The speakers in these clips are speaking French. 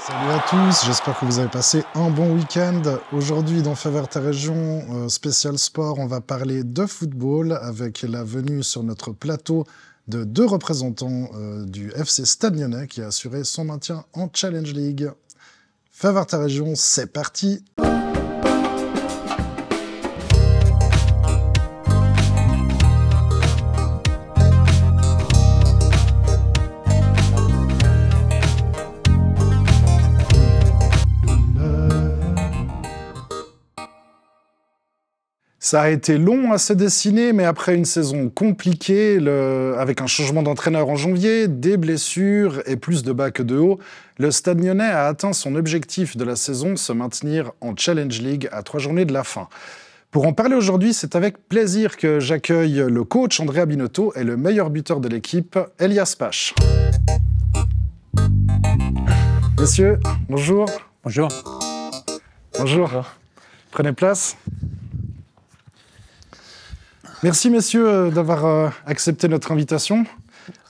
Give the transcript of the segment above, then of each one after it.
Salut à tous, j'espère que vous avez passé un bon week-end. Aujourd'hui dans Faveur ta région, spécial sport, on va parler de football avec la venue sur notre plateau de deux représentants du FC Stade Lyonnais qui a assuré son maintien en Challenge League. Faveur ta région, c'est parti! Ça a été long à se dessiner, mais après une saison compliquée, avec un changement d'entraîneur en janvier, des blessures et plus de bas que de haut, le Stade Lyonnais a atteint son objectif de la saison, se maintenir en Challenge League à 3 journées de la fin. Pour en parler aujourd'hui, c'est avec plaisir que j'accueille le coach Andrea Binotto et le meilleur buteur de l'équipe, Elias Pache. Messieurs, bonjour. Bonjour. Bonjour. Prenez place. Merci messieurs d'avoir accepté notre invitation.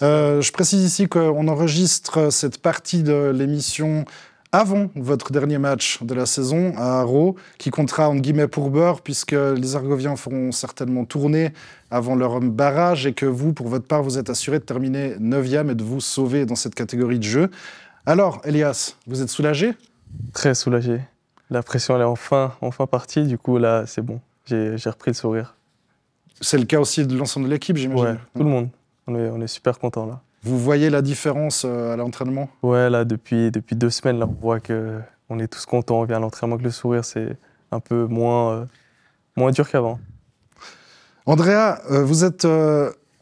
Je précise ici qu'on enregistre cette partie de l'émission avant votre dernier match de la saison à Haro, qui comptera entre guillemets pour beurre, puisque les Argoviens feront certainement tourner avant leur barrage et que vous, pour votre part, vous êtes assuré de terminer 9e et de vous sauver dans cette catégorie de jeu. Alors, Elias, vous êtes soulagé ? Très soulagé. La pression elle est enfin partie, du coup là c'est bon, j'ai repris le sourire. C'est le cas aussi de l'ensemble de l'équipe, j'imagine. Ouais, tout le monde. On est super contents là. Vous voyez la différence à l'entraînement ? Ouais, là depuis 2 semaines, là, on voit qu'on est tous contents. On vient à l'entraînement avec le sourire, c'est un peu moins dur qu'avant. Andrea, vous êtes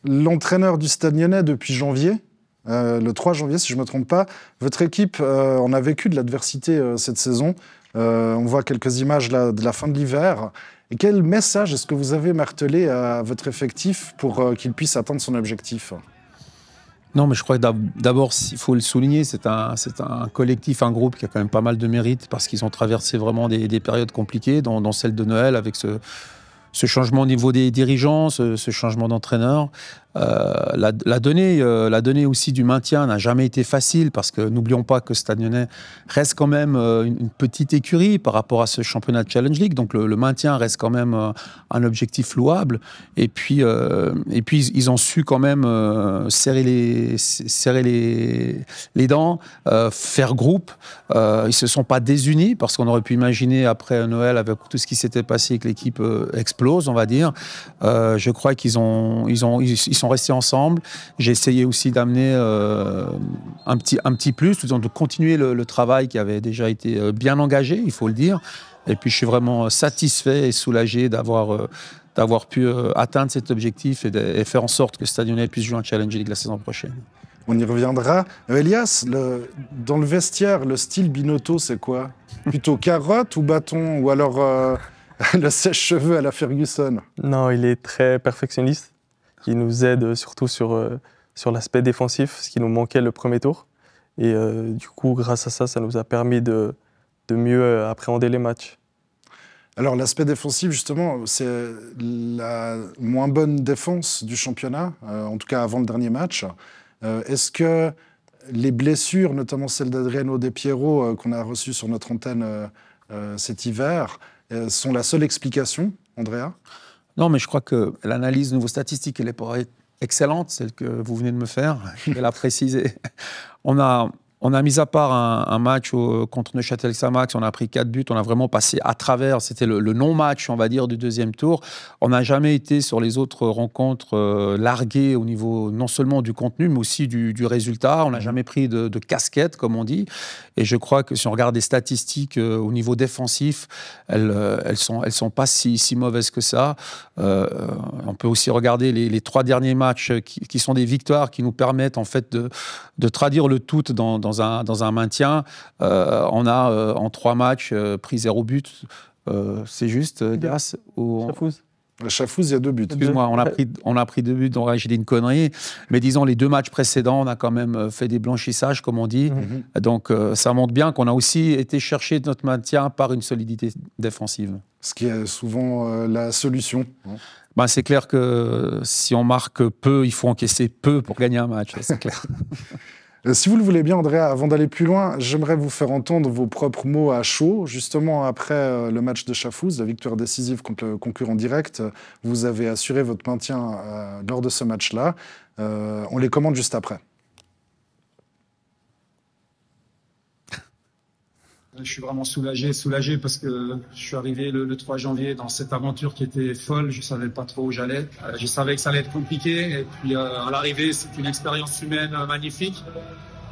l'entraîneur du Stade Lyonnais depuis janvier, le 3 janvier si je ne me trompe pas. Votre équipe en a vécu de l'adversité cette saison. On voit quelques images là, de la fin de l'hiver. Et quel message est-ce que vous avez martelé à votre effectif pour qu'il puisse atteindre son objectif ? Non, mais je crois que d'abord, il faut le souligner, c'est un collectif, un groupe qui a quand même pas mal de mérite parce qu'ils ont traversé vraiment des périodes compliquées, dont celle de Noël, avec ce changement au niveau des dirigeants, ce changement d'entraîneur. La donnée aussi du maintien n'a jamais été facile parce que n'oublions pas que Stade Lyonnais reste quand même une petite écurie par rapport à ce championnat de Challenge League. Donc le maintien reste quand même un objectif louable. Et puis ils ont su quand même serrer les dents, faire groupe. Ils se sont pas désunis parce qu'on aurait pu imaginer après Noël avec tout ce qui s'était passé que l'équipe explose, on va dire. Je crois qu'ils sont restés ensemble. J'ai essayé aussi d'amener un petit plus, de continuer le travail qui avait déjà été bien engagé, il faut le dire. Et puis je suis vraiment satisfait et soulagé d'avoir pu atteindre cet objectif et faire en sorte que Stade Lyonnais puisse jouer un Challenge League la saison prochaine. On y reviendra. Elias, dans le vestiaire, le style Binotto, c'est quoi ? Plutôt carotte ou bâton ? Ou alors le sèche-cheveux à la Ferguson ? Non, il est très perfectionniste. Il nous aide surtout sur l'aspect défensif, ce qui nous manquait le premier tour. Et du coup, grâce à ça, ça nous a permis de mieux appréhender les matchs. Alors, l'aspect défensif, justement, c'est la moins bonne défense du championnat, en tout cas avant le dernier match. Est-ce que les blessures, notamment celle d'Adriano De Piero, qu'on a reçue sur notre antenne cet hiver, sont la seule explication, Andrea ? Non, mais je crois que l'analyse de vos statistiques, elle est pas excellente, celle que vous venez de me faire. Je vais la préciser. On a mis à part un match contre Neuchâtel-Xamax, on a pris 4 buts, on a vraiment passé à travers, c'était le non-match, on va dire, du deuxième tour. On n'a jamais été sur les autres rencontres largués au niveau non seulement du contenu, mais aussi du résultat. On n'a jamais pris de casquette, comme on dit. Et je crois que si on regarde les statistiques au niveau défensif, elles sont pas si mauvaises que ça. On peut aussi regarder les 3 derniers matchs qui sont des victoires qui nous permettent en fait de traduire le tout dans un maintien. On a en 3 matchs pris 0 but. C'est juste grâce au... Chafouz, il y a 2 buts. Excuse-moi, on a pris 2 buts, donc j'ai dit une connerie. Mais disons, les 2 matchs précédents, on a quand même fait des blanchissages, comme on dit. Donc ça montre bien qu'on a aussi été chercher notre maintien par une solidité défensive. Ce qui est souvent la solution. Ben, c'est clair que si on marque peu, il faut encaisser peu pour gagner un match, c'est clair. Si vous le voulez bien, Andrea, avant d'aller plus loin, j'aimerais vous faire entendre vos propres mots à chaud. Justement, après le match de Chafouz, la victoire décisive contre le concurrent direct, vous avez assuré votre maintien lors de ce match-là. On les commande juste après. Je suis vraiment soulagé parce que je suis arrivé le 3 janvier dans cette aventure qui était folle. Je savais pas trop où j'allais. Je savais que ça allait être compliqué. Et puis à l'arrivée, c'est une expérience humaine magnifique.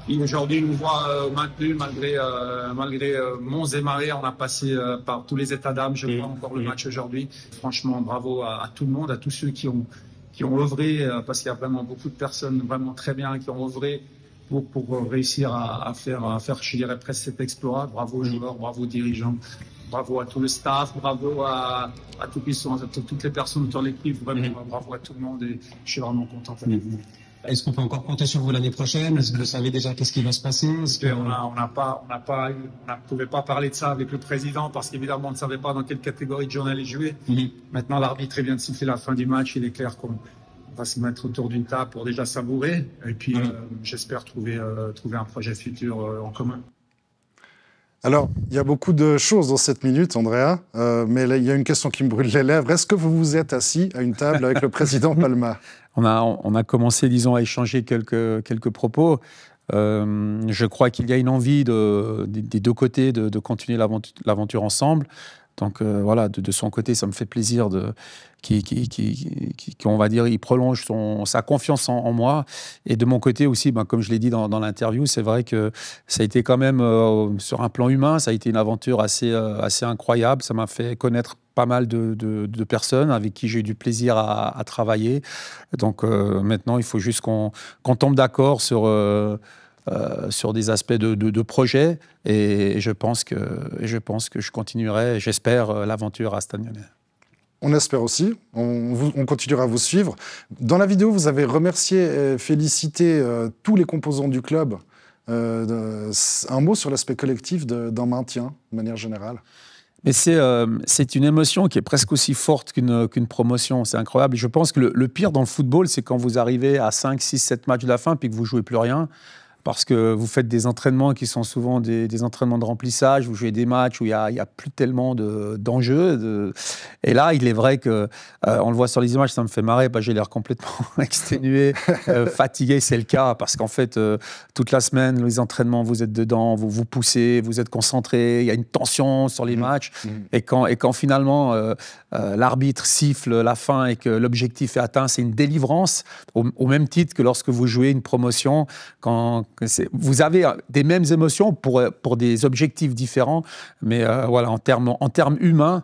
Et aujourd'hui, nous voit maintenus malgré monts et marées. On a passé par tous les états d'âme. Je vois encore le match aujourd'hui. Franchement, bravo à tout le monde, à tous ceux qui ont œuvré, parce qu'il y a vraiment beaucoup de personnes vraiment très bien qui ont œuvré pour réussir à faire, je dirais, presque cet exploit. Bravo aux joueurs, bravo aux dirigeants, bravo à tout le staff, bravo à toutes les personnes autour de l'équipe. Vraiment, bravo à tout le monde et je suis vraiment content. Est-ce qu'on peut encore compter sur vous l'année prochaine? Est-ce que vous savez déjà qu'est-ce qui va se passer? On ne pouvait pas parler de ça avec le président parce qu'évidemment on ne savait pas dans quelle catégorie de jeu on allait jouer. Maintenant l'arbitre vient de siffler la fin du match, il est clair qu'on va se mettre autour d'une table pour déjà savourer et puis j'espère trouver un projet futur en commun. Alors, il y a beaucoup de choses dans cette minute, Andrea, mais là, il y a une question qui me brûle les lèvres. Est-ce que vous vous êtes assis à une table avec le président Palma? On a commencé, disons, à échanger quelques propos. Je crois qu'il y a une envie des deux côtés de continuer l'aventure ensemble. Donc voilà, de son côté, ça me fait plaisir qu'on va dire, il prolonge sa confiance en moi. Et de mon côté aussi, comme je l'ai dit dans l'interview, c'est vrai que ça a été quand même, sur un plan humain, ça a été une aventure assez incroyable. Ça m'a fait connaître pas mal de personnes avec qui j'ai eu du plaisir à travailler. Donc maintenant, il faut juste qu'on tombe d'accord sur des aspects de projet et je pense que je continuerai, j'espère, l'aventure à Stade Lyonnais. On espère aussi, on continuera à vous suivre. Dans la vidéo, vous avez remercié et félicité tous les composants du club. Un mot sur l'aspect collectif d'un maintien, de manière générale. Mais c'est une émotion qui est presque aussi forte qu'une promotion. C'est incroyable. Je pense que le pire dans le football, c'est quand vous arrivez à 5, 6, 7 matchs de la fin puis que vous ne jouez plus rien. Parce que vous faites des entraînements qui sont souvent des entraînements de remplissage, vous jouez des matchs où il y a plus tellement d'enjeux. Et là, il est vrai que, on le voit sur les images, ça me fait marrer, j'ai l'air complètement exténué, fatigué, c'est le cas, parce qu'en fait, toute la semaine, les entraînements, vous êtes dedans, vous poussez, vous êtes concentré, il y a une tension sur les matchs. Et quand finalement, l'arbitre siffle la fin et que l'objectif est atteint, c'est une délivrance, au même titre que lorsque vous jouez une promotion, vous avez des mêmes émotions pour des objectifs différents, mais voilà, en termes humains,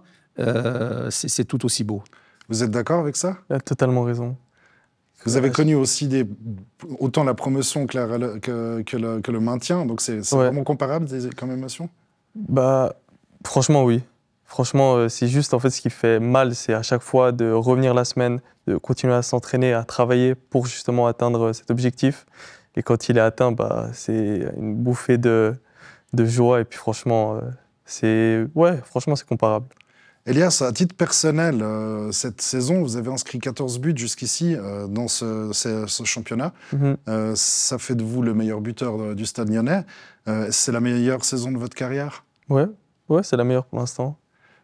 c'est tout aussi beau. Vous êtes d'accord avec ça? Il a totalement raison. Vous avez connu aussi autant la promotion que le maintien, donc c'est vraiment comparable comme émotion? Franchement, oui. Franchement, c'est juste en fait ce qui fait mal, c'est à chaque fois de revenir la semaine, de continuer à s'entraîner, à travailler pour justement atteindre cet objectif. Et quand il est atteint, c'est une bouffée de joie. Et puis franchement, c'est comparable. Elias, à titre personnel, cette saison, vous avez inscrit 14 buts jusqu'ici dans ce championnat. Ça fait de vous le meilleur buteur du Stade Lyonnais. C'est la meilleure saison de votre carrière? Ouais, c'est la meilleure pour l'instant.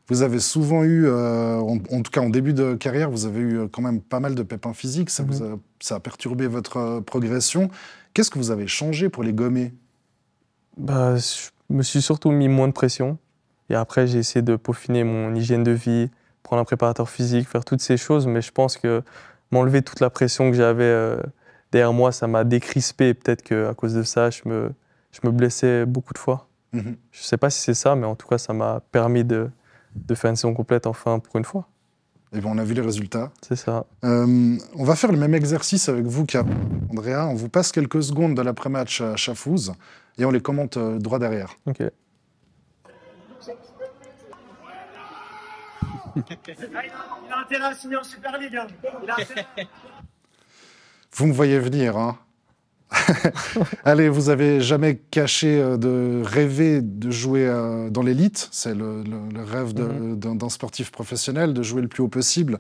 Vous avez souvent eu, en tout cas en début de carrière, vous avez eu quand même pas mal de pépins physiques. Ça a perturbé votre progression. Qu'est-ce que vous avez changé pour les gommer? Je me suis surtout mis moins de pression. Et après, j'ai essayé de peaufiner mon hygiène de vie, prendre un préparateur physique, faire toutes ces choses. Mais je pense que m'enlever toute la pression que j'avais derrière moi, ça m'a décrispé. Peut-être qu'à cause de ça, je me blessais beaucoup de fois. Je ne sais pas si c'est ça, mais en tout cas, ça m'a permis de faire une saison complète, enfin, pour une fois. Et on a vu les résultats. C'est ça. On va faire le même exercice avec vous qu'Andrea. On vous passe quelques secondes de l'après-match à Chafouz et on les commente droit derrière. Ok. Il a intérêt à signer en Super League. Vous me voyez venir, hein? Allez, vous avez jamais caché de rêver de jouer dans l'élite. C'est le rêve d'un sportif professionnel, de jouer le plus haut possible.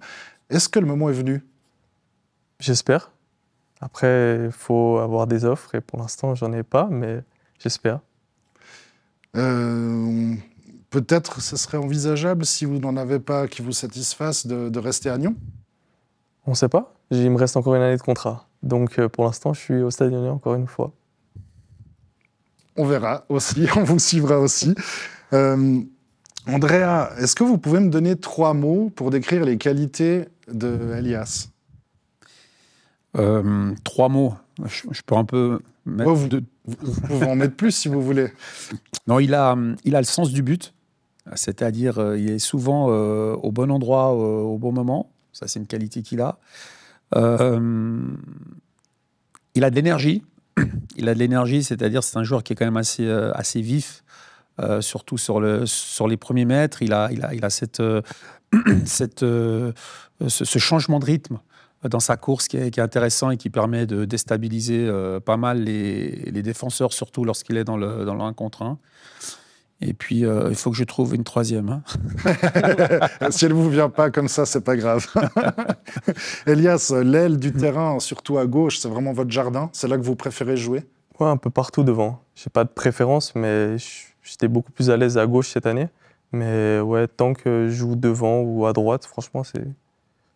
Est-ce que le moment est venu? J'espère. Après, il faut avoir des offres et pour l'instant, j'en ai pas, mais j'espère. Peut-être ce serait envisageable, si vous n'en avez pas qui vous satisfassent, de rester à Nyon? On ne sait pas. Il me reste encore une année de contrat. Donc pour l'instant, je suis au Stade Lyonnais encore une fois. On verra aussi, on vous suivra aussi. Andrea, est-ce que vous pouvez me donner 3 mots pour décrire les qualités de Elias? 3 mots. Je peux un peu mettre vous pouvez en mettre plus si vous voulez. Non, il a le sens du but. C'est-à-dire, il est souvent au bon endroit, au bon moment. Ça, c'est une qualité qu'il a. Il a de l'énergie. Il a de l'énergie, c'est-à-dire c'est un joueur qui est quand même assez vif, surtout sur les premiers mètres. Il a ce changement de rythme dans sa course qui est intéressant et qui permet de déstabiliser pas mal les défenseurs, surtout lorsqu'il est dans le 1 contre 1. Et puis, il faut que je trouve une 3e. Hein. Si elle ne vous vient pas comme ça, c'est pas grave. Elias, l'aile du terrain, surtout à gauche, c'est vraiment votre jardin? C'est là que vous préférez jouer? Ouais, un peu partout devant. Je n'ai pas de préférence, mais j'étais beaucoup plus à l'aise à gauche cette année. Mais ouais, tant que je joue devant ou à droite, franchement,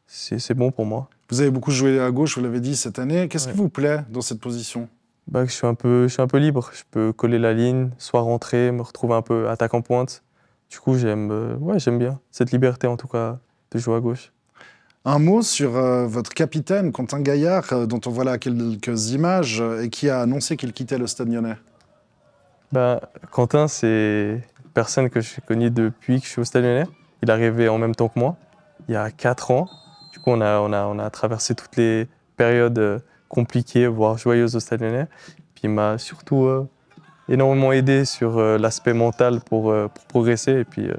c'est bon pour moi. Vous avez beaucoup joué à gauche, vous l'avez dit, cette année. Qu'est-ce qui vous plaît dans cette position? Je suis un peu libre. Je peux coller la ligne, soit rentrer, me retrouver un peu attaquant pointe. Du coup, j'aime bien cette liberté, en tout cas, de jouer à gauche. Un mot sur votre capitaine, Quentin Gaillard, dont on voit là quelques images, et qui a annoncé qu'il quittait le Stade Lyonnais. Quentin, c'est une personne que je connais depuis que je suis au Stade Lyonnais. Il est arrivé en même temps que moi, il y a 4 ans. Du coup, on a traversé toutes les périodes compliquées, voire joyeuses au Stade Lyonnais. Puis il m'a surtout énormément aidé sur l'aspect mental pour progresser. Et puis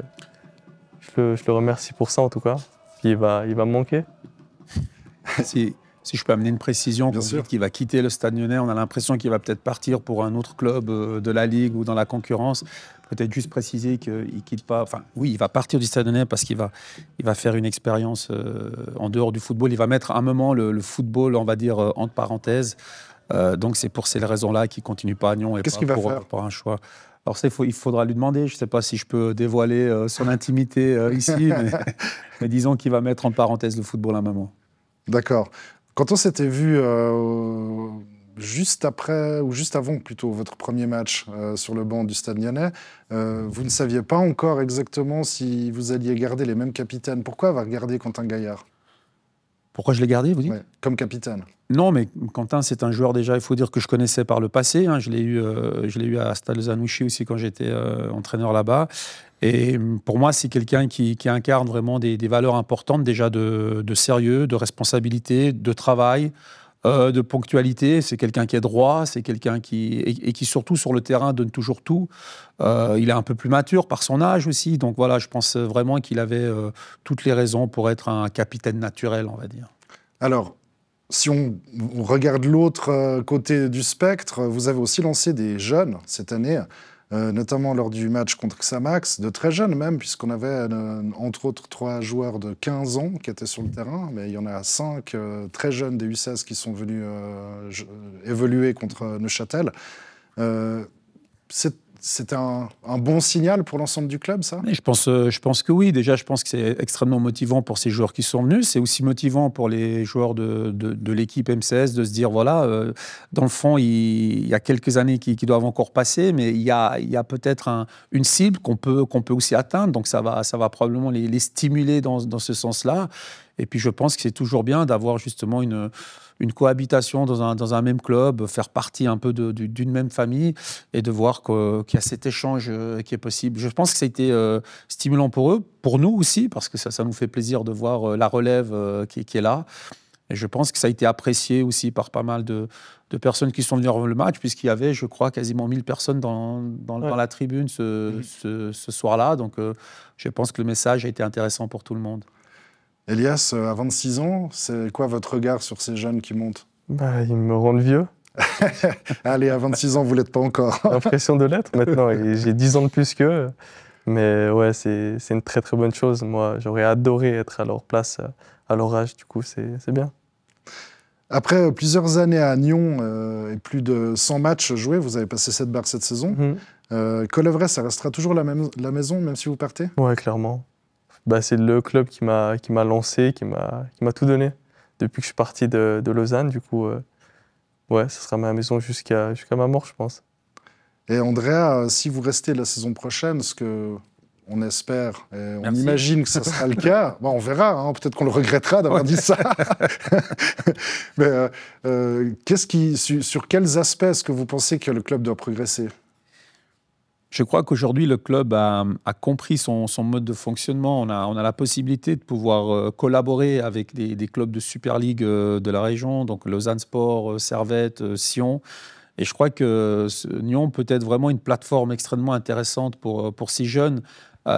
je le remercie pour ça en tout cas. Puis il va me manquer. Si je peux amener une précision, Bien sûr. qu'il va quitter le Stade Lyonnais, on a l'impression qu'il va peut-être partir pour un autre club de la Ligue ou dans la concurrence. Peut-être juste préciser qu'il ne quitte pas. Enfin, oui, il va partir du Stade Lyonnais parce qu'il va faire une expérience en dehors du football. Il va mettre un moment le football, on va dire, entre parenthèses. Donc c'est pour ces raisons-là qu'il ne continue pas à Nyon et Qu'est-ce pas qu'il va faire pour un choix. Alors ça, il faudra lui demander. Je ne sais pas si je peux dévoiler son intimité ici, mais disons qu'il va mettre en parenthèse le football à un moment. D'accord. Quand on s'était vu juste après, ou juste avant plutôt, votre premier match sur le banc du Stade Lyonnais, vous ne saviez pas encore exactement si vous alliez garder les mêmes capitaines. Pourquoi avoir gardé Quentin Gaillard? Pourquoi je l'ai gardé, vous dites? Ouais, comme capitaine. Non, mais Quentin, c'est un joueur déjà, il faut dire que je connaissais par le passé. Hein. Je l'ai eu à Stade Zanouchi aussi quand j'étais entraîneur là-bas. Et pour moi, c'est quelqu'un qui incarne vraiment des valeurs importantes déjà de sérieux, de responsabilité, de travail, de ponctualité. C'est quelqu'un qui est droit, c'est quelqu'un qui surtout sur le terrain donne toujours tout. Il est un peu plus mature par son âge aussi. Donc voilà, je pense vraiment qu'il avait toutes les raisons pour être un capitaine naturel, on va dire. Alors, si on regarde l'autre côté du spectre, vous avez aussi lancé des jeunes cette année, notamment lors du match contre Xamax, de très jeunes même, puisqu'on avait entre autres 3 joueurs de 15 ans qui étaient sur le terrain, mais il y en a 5 très jeunes des U16 qui sont venus évoluer contre Neuchâtel. C'est un bon signal pour l'ensemble du club, ça? Je pense que oui. Déjà, je pense que c'est extrêmement motivant pour ces joueurs qui sont venus. C'est aussi motivant pour les joueurs de l'équipe M16 de se dire, voilà, dans le fond, il y a quelques années qui doivent encore passer, mais il y a peut-être une cible qu'on peut aussi atteindre. Donc, ça va probablement les stimuler dans ce sens-là. Et puis, je pense que c'est toujours bien d'avoir justement une cohabitation dans un même club, faire partie un peu d'une même famille et de voir qu'il y a cet échange qui est possible. Je pense que ça a été stimulant pour eux, pour nous aussi, parce que ça nous fait plaisir de voir la relève qui est là. Et je pense que ça a été apprécié aussi par pas mal de personnes qui sont venues voir le match, puisqu'il y avait, je crois, quasiment 1000 personnes dans la tribune ce soir-là. Donc, je pense que le message a été intéressant pour tout le monde. Elias, à 26 ans, c'est quoi votre regard sur ces jeunes qui montent? Ils me rendent vieux. Allez, à 26 ans, vous ne l'êtes pas encore. J'ai l'impression de l'être maintenant. Et j'ai 10 ans de plus qu'eux. Mais ouais, c'est une très très bonne chose. Moi, j'aurais adoré être à leur place, à leur âge. Du coup, c'est bien. Après plusieurs années à Nyon et plus de 100 matchs joués, vous avez passé cette barre cette saison. Colevray, ça restera toujours la maison, même si vous partez? Ouais, clairement. C'est le club qui m'a lancé, qui m'a tout donné depuis que je suis parti de Lausanne. Du coup, ouais, ce sera ma maison jusqu'à ma mort, je pense. Et Andrea, si vous restez la saison prochaine, ce que on espère, et on imagine que ce sera le cas, on verra, hein, peut-être qu'on le regrettera d'avoir dit ça. Mais sur quels aspects est-ce que vous pensez que le club doit progresser? Je crois qu'aujourd'hui, le club a compris son mode de fonctionnement. On a la possibilité de pouvoir collaborer avec des clubs de Super League de la région, donc Lausanne Sport, Servette, Sion. Et je crois que Nyon peut être vraiment une plateforme extrêmement intéressante pour ces jeunes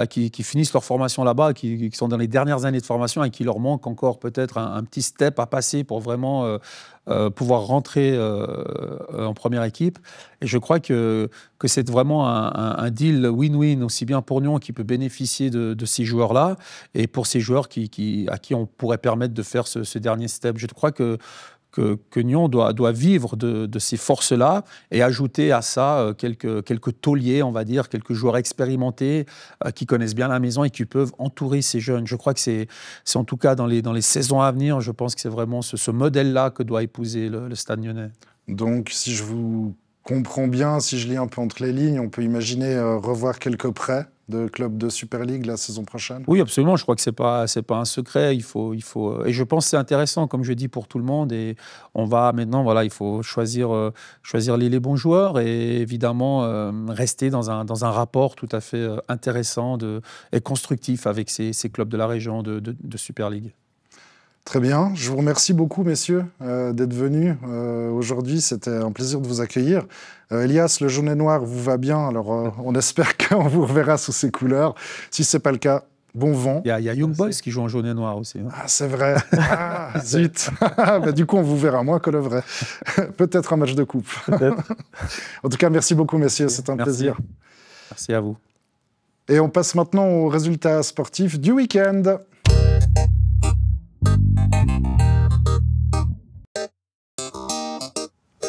qui finissent leur formation là-bas, qui sont dans les dernières années de formation et qui leur manque encore peut-être un petit step à passer pour vraiment pouvoir rentrer en première équipe. Et je crois que c'est vraiment un deal win-win, aussi bien pour Nyon qui peut bénéficier de ces joueurs-là et pour ces joueurs à qui on pourrait permettre de faire ce dernier step. Je crois que Nyon doit vivre de ces forces-là et ajouter à ça quelques tauliers, on va dire, quelques joueurs expérimentés qui connaissent bien la maison et qui peuvent entourer ces jeunes. Je crois que c'est en tout cas dans les saisons à venir, je pense que c'est vraiment ce modèle-là que doit épouser le Stade Nyonnais. Donc, si je vous comprends bien, si je lis un peu entre les lignes, on peut imaginer revoir quelques prêts de clubs de Super League la saison prochaine? Oui, absolument. Je crois que c'est pas un secret. Il faut, et je pense que c'est intéressant, comme je dis, pour tout le monde. Et on va maintenant, voilà, il faut choisir les bons joueurs et évidemment rester dans un rapport tout à fait intéressant et constructif avec ces clubs de la région de Super League. Très bien. Je vous remercie beaucoup, messieurs, d'être venus aujourd'hui. C'était un plaisir de vous accueillir. Elias, le jaune et noir vous va bien. Alors, on espère qu'on vous reverra sous ces couleurs. Si ce n'est pas le cas, bon vent. Il y a Young Boys qui joue en jaune et noir aussi. Hein. Ah, c'est vrai. Ah, zut. Du coup, on vous verra moins que le vrai. Peut-être un match de coupe. En tout cas, merci beaucoup, messieurs. C'est un plaisir. Merci à vous. Et on passe maintenant aux résultats sportifs du week-end.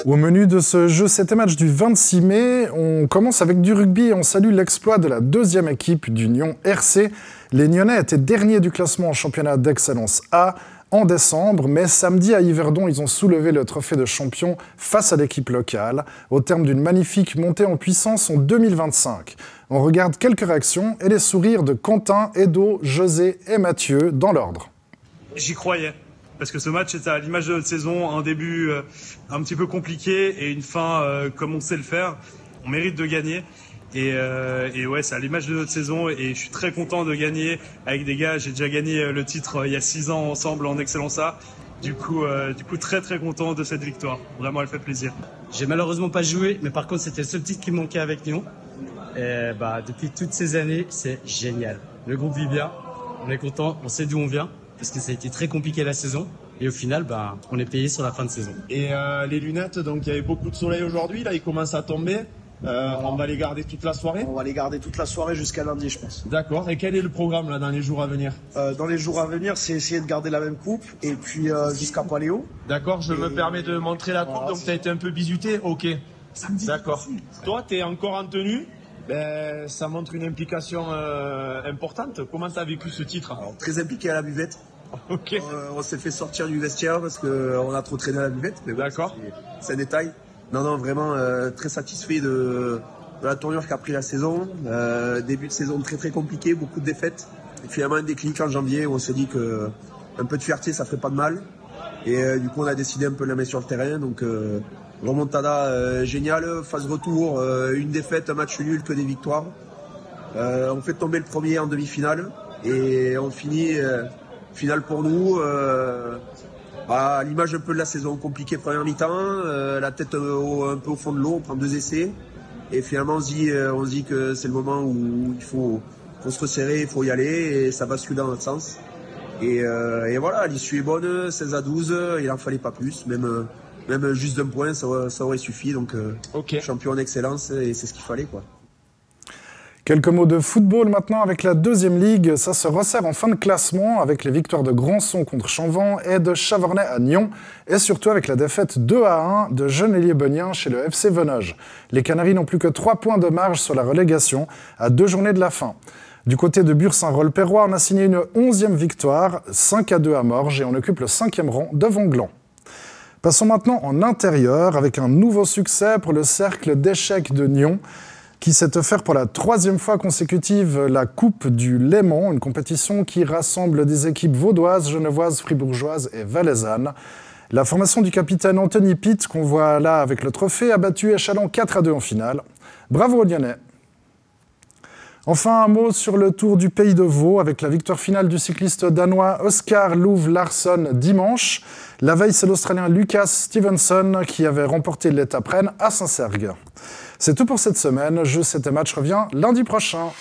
Au menu de ce jeu 7e match du 26 mai, on commence avec du rugby et on salue l'exploit de la deuxième équipe du Nyon RC. Les Nyonnais étaient derniers du classement en championnat d'excellence A en décembre, mais samedi à Yverdon, ils ont soulevé le trophée de champion face à l'équipe locale, au terme d'une magnifique montée en puissance en 2025. On regarde quelques réactions et les sourires de Quentin, Edo, José et Mathieu dans l'ordre. J'y croyais. Parce que ce match était à l'image de notre saison, un début un petit peu compliqué et une fin comme on sait le faire. On mérite de gagner. Et ouais, c'est à l'image de notre saison et je suis très content de gagner avec des gars. J'ai déjà gagné le titre il y a 6 ans ensemble en Excellence A. Du coup, très très content de cette victoire. Vraiment, elle fait plaisir. J'ai malheureusement pas joué, mais par contre, c'était le seul titre qui me manquait avec Nyon. Et depuis toutes ces années, c'est génial. Le groupe vit bien, on est content, on sait d'où on vient. Parce que ça a été très compliqué la saison. Et au final, on est payé sur la fin de saison. Et les lunettes, donc il y avait beaucoup de soleil aujourd'hui. Là, il commence à tomber. On va les garder toute la soirée. On va les garder toute la soirée jusqu'à lundi, je pense. D'accord. Et quel est le programme là dans les jours à venir? Dans les jours à venir, c'est essayer de garder la même coupe. Et puis jusqu'à Paléo. D'accord, je me permets de montrer la coupe. Donc tu as été un peu bisuté. Ok. D'accord. Toi, tu es encore en tenue. Ça montre une implication importante. Comment tu as vécu ce titre? Alors, très impliqué à la buvette. Okay. On s'est fait sortir du vestiaire parce qu'on a trop traîné à la buvette. Mais d'accord. C'est un détail. Non, vraiment très satisfait de la tournure qu'a pris la saison. Début de saison très très compliqué, beaucoup de défaites. Et finalement un déclic en janvier où on s'est dit qu'un peu de fierté ça ferait pas de mal. Et du coup on a décidé un peu de la mettre sur le terrain. Donc remontada géniale, phase retour, une défaite, un match nul, que des victoires. On fait tomber le premier en demi-finale et on finit finale pour nous. À l'image un peu de la saison compliquée première mi-temps, la tête un peu au fond de l'eau, on prend 2 essais et finalement on se dit que c'est le moment où il faut se resserrer, il faut y aller et ça bascule dans notre sens. Et voilà, l'issue est bonne, 16-12, il en fallait pas plus, même juste d'un point ça aurait suffi, donc champion en excellence et c'est ce qu'il fallait quoi. Quelques mots de football maintenant avec la deuxième ligue. Ça se resserre en fin de classement avec les victoires de Grandson contre Chanvan et de Chavornay à Nyon et surtout avec la défaite 2-1 de Genelier-Beugnin chez le FC Venoge. Les Canaries n'ont plus que 3 points de marge sur la relégation à 2 journées de la fin. Du côté de Bure-Saint-Rolpérois, on a signé une 11e victoire, 5-2 à Morges et on occupe le 5e rang devant Gland. Passons maintenant en intérieur avec un nouveau succès pour le cercle d'échecs de Nyon, qui s'est offert pour la 3e fois consécutive la Coupe du Léman, une compétition qui rassemble des équipes vaudoises, genevoises, fribourgeoises et valaisannes. La formation du capitaine Anthony Pitt, qu'on voit là avec le trophée, a battu Échalon 4-2 en finale. Bravo aux Lyonnais. Enfin, un mot sur le Tour du Pays de Vaud, avec la victoire finale du cycliste danois Oscar Louv Larsson dimanche. La veille, c'est l'Australien Lucas Stevenson qui avait remporté l'étape Rennes à Saint-Sergue. C'est tout pour cette semaine. Jeux, c'était match revient lundi prochain.